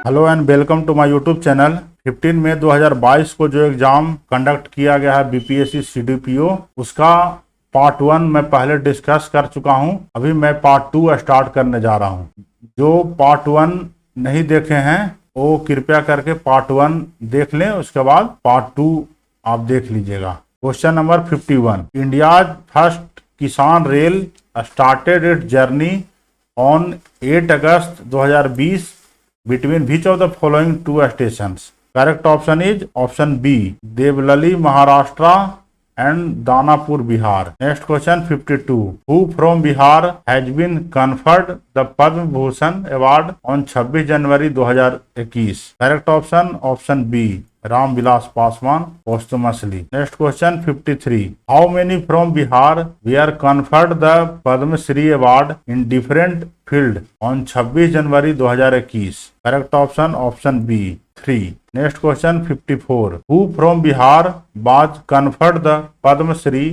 Hello and welcome to my YouTube channel. 15 मई 2022 को जो एग्जाम कंडक्ट किया गया है बीपीएससी सीडीपीओ, उसका पार्ट 1 मैं पहले डिस्कस कर चुका हूं। अभी मैं पार्ट 2 स्टार्ट करने जा रहा हूं। जो पार्ट 1 नहीं देखे हैं वो कृपया करके पार्ट 1 देख लें, उसके बाद पार्ट 2 आप देख लीजिएगा। क्वेश्चन नंबर 51, इंडियाज फर्स्ट किसान rail started it journey on 8 August 2020 between which of the following two stations? Correct option is option B, Devlali, Maharashtra and Danapur, Bihar. Next question 52. Who from Bihar has been conferred the Padma Bhushan Award on 26 January 2021? Correct option B, Ram Vilas Paswan posthumously. Next question 53. How many from Bihar were conferred the Padma Shri Award in different field on 26 January 2021? Correct option B, 3. Next question 54. Who from Bihar was conferred the Padma Shri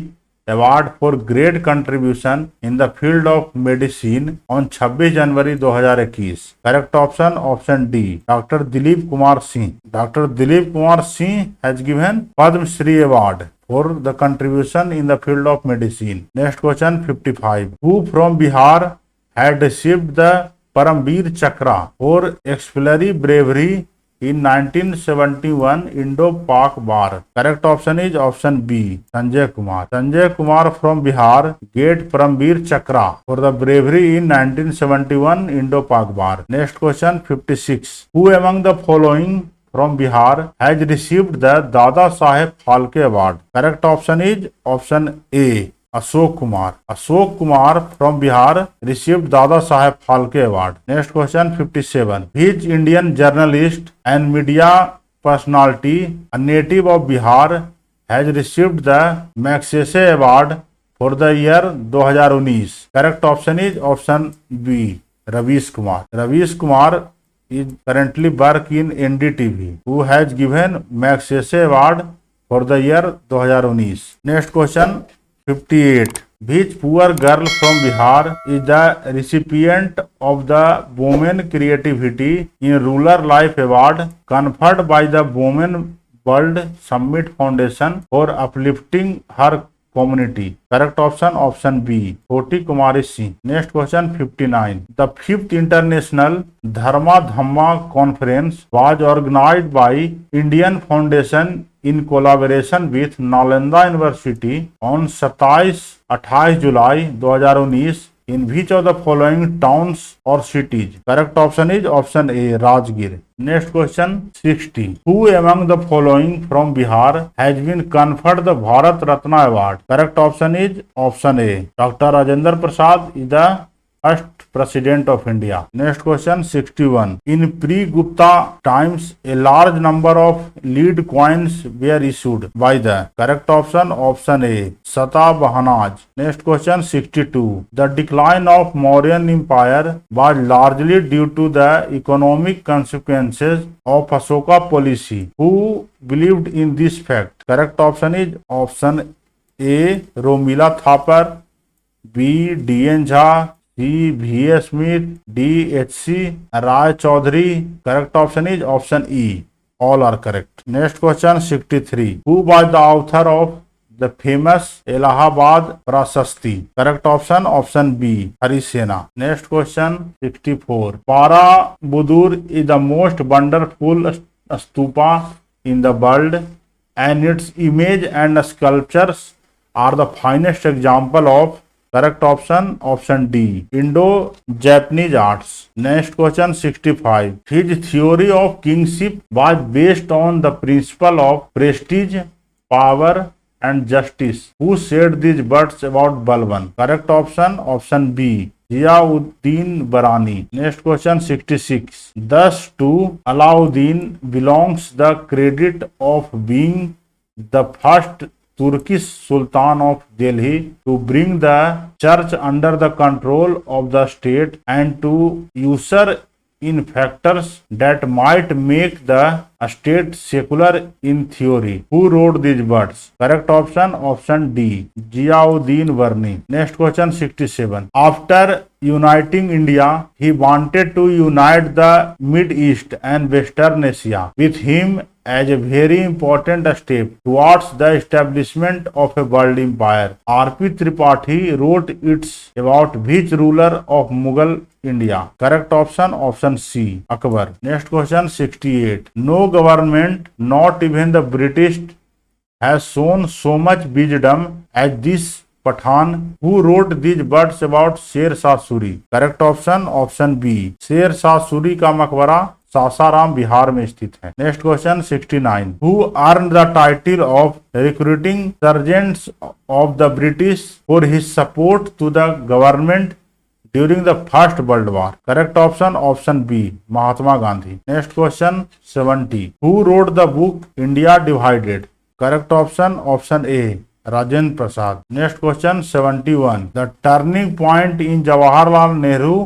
Award for great contribution in the field of medicine on 26 January 2021? Correct option D, Dr. Dilip Kumar Singh. Dr. Dilip Kumar Singh has given Padma Shri Award for the contribution in the field of medicine. Next question 55. Who from Bihar had received the Paramveer Chakra for exemplary bravery in 1971 Indo-Pak War? Correct option is option B, Sanjay Kumar. Sanjay Kumar from Bihar get Paramveer Chakra for the bravery in 1971 Indo-Pak War. Next question 56. Who among the following from Bihar has received the Dada Saheb Phalke Award? Correct option is option A, Ashok Kumar. Ashok Kumar from Bihar received Dada Saheb Phalke Award. Next question 57. Which Indian journalist and media personality, a native of Bihar, has received the Magsaysay Award for the year 2019? Correct option is option B, Ravish Kumar. Ravish Kumar is currently work in NDTV, who has given Magsaysay Award for the year 2019. Next question 58. Which poor girl from Bihar is the recipient of the Women Creativity in Rural Life Award conferred by the Women World Summit Foundation for uplifting her community? Correct option B, Koti Kumari Singh. Next question 59. The 5th International Dharma Dhamma Conference was organized by Indian Foundation in collaboration with Nalanda University on 27-28 July 2019 in which of the following towns or cities? Correct option is option A, Rajgir. Next question 60. Who among the following from Bihar has been conferred the Bharat Ratna Award? Correct option is option A, Dr. Rajendra Prasad is the first President of India. Next question 61. In pre-Gupta times, a large number of lead coins were issued by the. Correct option A, Satavahanas. Next question 62. The decline of Mauryan Empire was largely due to the economic consequences of Ashoka policy. Who believed in this fact? Correct option is option A, Romila Thapar, B, D.N. Jha, C, V.A. Smith, D, H.C. Rai Chaudhary. Correct option is option E. All are correct. Next question 63. Who was the author of the famous Allahabad Prashasti? Correct option B, Harisena. Next question 64. Borobudur is the most wonderful stupa in the world and its image and sculptures are the finest example of. Correct option D, Indo-Japanese arts. Next question 65. His theory of kingship was based on the principle of prestige, power and justice. Who said these words about Balban? Correct option B, Ziauddin Barani. Next question 66. Thus to Alauddin belongs the credit of being the first Turkish Sultan of Delhi to bring the church under the control of the state and to usher in factors that might make the state secular in theory. Who wrote these words? Correct option, option D, Ziauddin Barni. Next question 67. After uniting India, he wanted to unite the Mid East and Western Asia with him as a very important step towards the establishment of a world empire. R.P. Tripathi wrote it about which ruler of Mughal India? Correct option, option C, Akbar. Next question 68. No government, not even the British, has shown so much wisdom as this Pathan. Who wrote these words about Sher Shah Suri? Correct option, option B, Sher Shah Suri का मकबरा सासाराम बिहार में स्थित है। Next question 69. Who earned the title of recruiting sergeants of the British for his support to the government during the First World War? Correct option, option B, Mahatma Gandhi. Next question 70. Who wrote the book India Divided? Correct option, option A, Rajendra Prasad. Next question 71. The turning point in Jawaharlal Nehru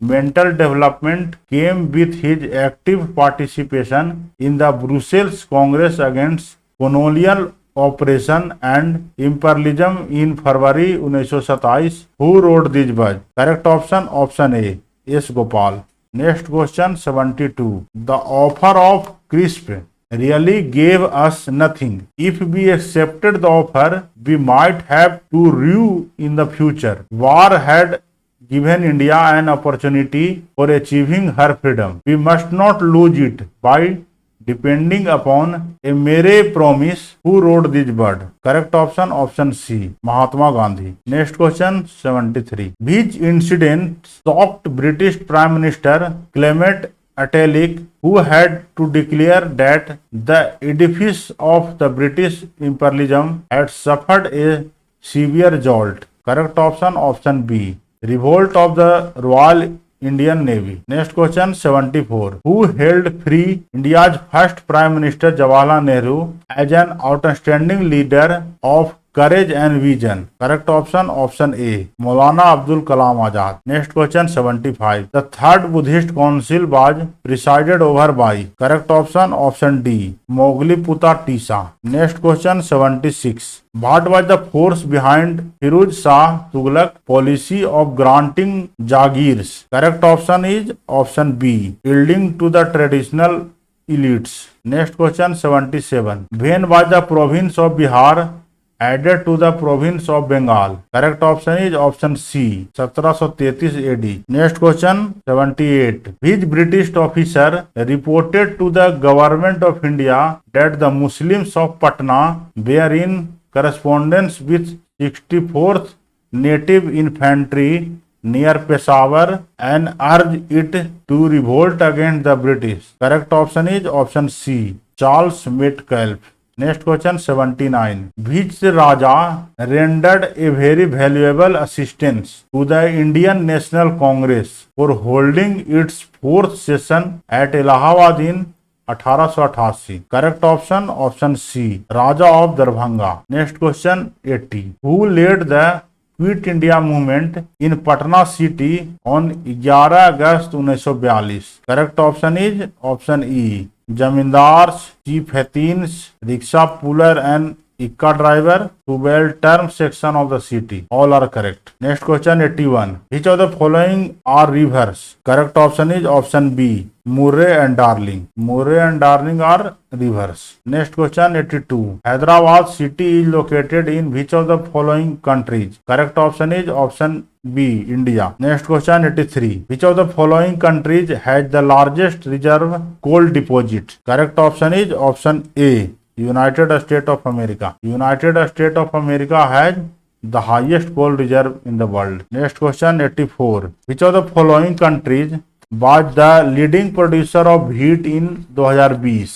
mental development came with his active participation in the Brussels Congress against colonial oppression and imperialism in February 1927. Who wrote these words? Correct option, option A, S. Gopal. Next question 72. The offer of crisp really gave us nothing. If we accepted the offer, we might have to rue in the future. War had given India an opportunity for achieving her freedom. We must not lose it by depending upon a mere promise. Who wrote this word? Correct option, option C, Mahatma Gandhi. Next question 73. Which incident shocked British Prime Minister Clement Attlee, who had to declare that the edifice of the British imperialism had suffered a severe jolt? Correct option, option B, Revolt of the Royal Indian Navy. Next question 74. Who held free India's first Prime Minister Jawaharlal Nehru as an outstanding leader of courage and vision? Correct option, option A, Maulana Abdul Kalam Azad. Next question 75. The third Buddhist council was presided over by? Correct option, option D, Mogliputa Tisa. Next question 76. What was the force behind Firuz Shah Tughlaq policy of granting Jagirs? Correct option is option B, yielding to the traditional elites. Next question 77. When was the province of Bihar added to the province of Bengal? Correct option is option C, 1733 AD. Next question 78. Which British officer reported to the government of India that the Muslims of Patna were in correspondence with 64th Native Infantry near Peshawar and urged it to revolt against the British? Correct option is option C, Charles Metcalfe. Next question 79. Which Raja rendered a very valuable assistance to the Indian National Congress for holding its fourth session at Allahabad in 1888? Correct option, option C, Raja of Darbhanga. Next question 80. Who led the Quit India movement in Patna city on 11 August 1942? Correct option is option E, Zamindars, chief Hathins, rickshaw puller and Ikka driver, 12 term section of the city. All are correct. Next question 81. Which of the following are rivers? Correct option is option B, Murray and Darling. Murray and Darling are rivers. Next question 82. Hyderabad city is located in which of the following countries? Correct option is option B, India. Next question 83. Which of the following countries has the largest reserve coal deposit? Correct option is option A, United States of America. United States of America has the highest coal reserve in the world. Next question 84. Which of the following countries was the leading producer of wheat in 2020?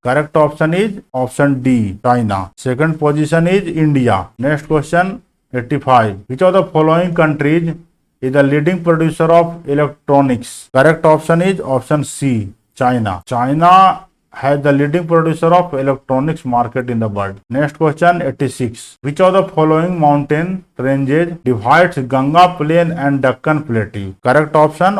Correct option is option D, China. Second position is India. Next question 85. Which of the following countries is the leading producer of electronics? Correct option is option C, China. China has the leading producer of electronics market in the world? Next question 86. Which of the following mountain ranges divides Ganga Plain and Deccan Plateau? Correct option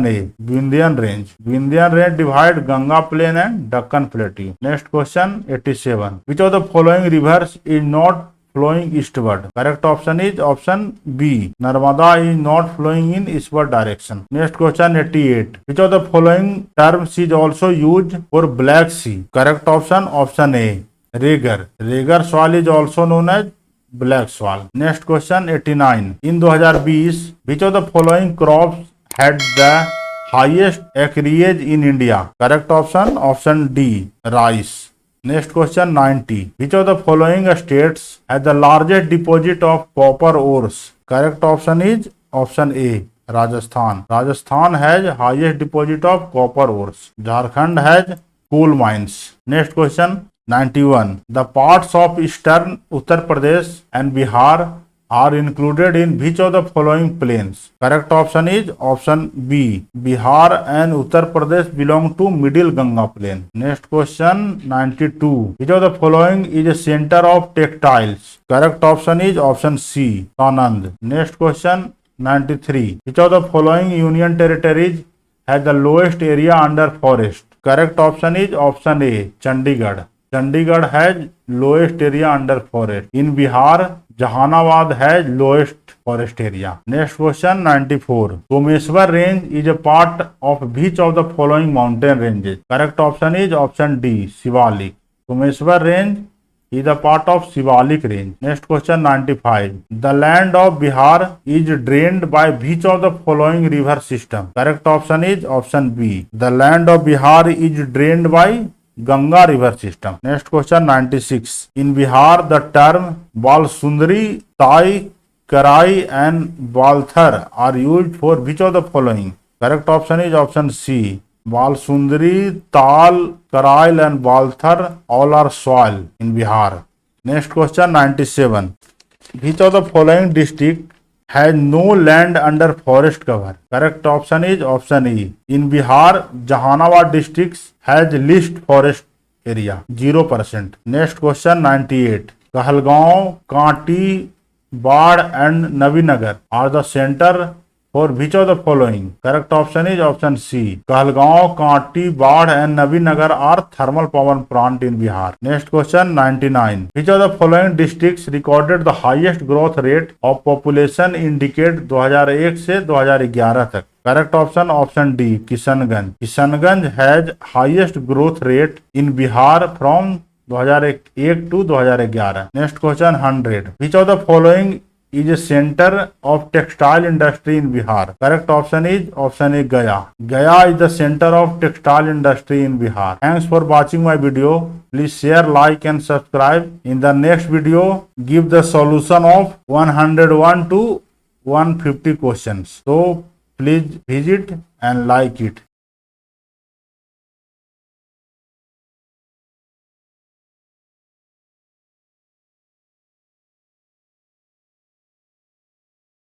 A, Vindhyan Range. Vindhyan Range divides Ganga Plain and Deccan Plateau. Next question 87. Which of the following rivers is not flowing eastward? Correct option is option B. Narmada is not flowing in eastward direction. Next question 88. Which of the following terms is also used for Black Sea? Correct option A. Regar. Regar soil is also known as black soil. Next question 89. In 2020, which of the following crops had the highest acreage in India? Correct option D. Rice. Next question 90. Which of the following states has the largest deposit of copper ores? Correct option is option A. Rajasthan. Rajasthan has highest deposit of copper ores. Jharkhand has coal mines. Next question 91. The parts of eastern Uttar Pradesh and Bihar are included in which of the following plains? Correct option is option B. Bihar and Uttar Pradesh belong to middle Ganga plain. Next question 92. Which of the following is a center of textiles? Correct option is option C. Sanand. Next question 93. Which of the following union territories has the lowest area under forest? Correct option is option A. Chandigarh. Chandigarh has lowest area under forest. In Bihar, Jahanabad has lowest forest area. Next question 94. Someshwar range is a part of which of the following mountain ranges? Correct option is option D. Shivalik. Someshwar range is a part of Shivalik range. Next question 95. The land of Bihar is drained by which of the following river system? Correct option is option B. The land of Bihar is drained by Ganga river system. Next question 96. In Bihar, the term Balsundri, Tai, Karai and Balthar are used for which of the following? Correct option is option C. Balsundri, Tal, Karail and Balthar all are soil in Bihar. Next question 97. Which of the following district has no land under forest cover? Correct option is option E. In Bihar, Jahanabad districts has least forest area 0%. Next question 98. Kahalgaon, Kanti, Bad and Nabinagar are the center for which of the following? Correct option is option C. Kahalgaon, Kanti, Bad and Nabinagar are thermal power plant in Bihar. Next question 99. Which of the following districts recorded the highest growth rate of population in decade 2001 से 2011 तक? Correct option D. Kishanganj. Kishanganj has highest growth rate in Bihar from 2001 to 2011. Next question 100. Which of the following is a center of textile industry in Bihar? Correct option is option A. Gaya. Gaya is the center of textile industry in Bihar. Thanks for watching my video. Please share, like and subscribe. In the next video, give the solution of 101 to 150 questions. So please visit and like it.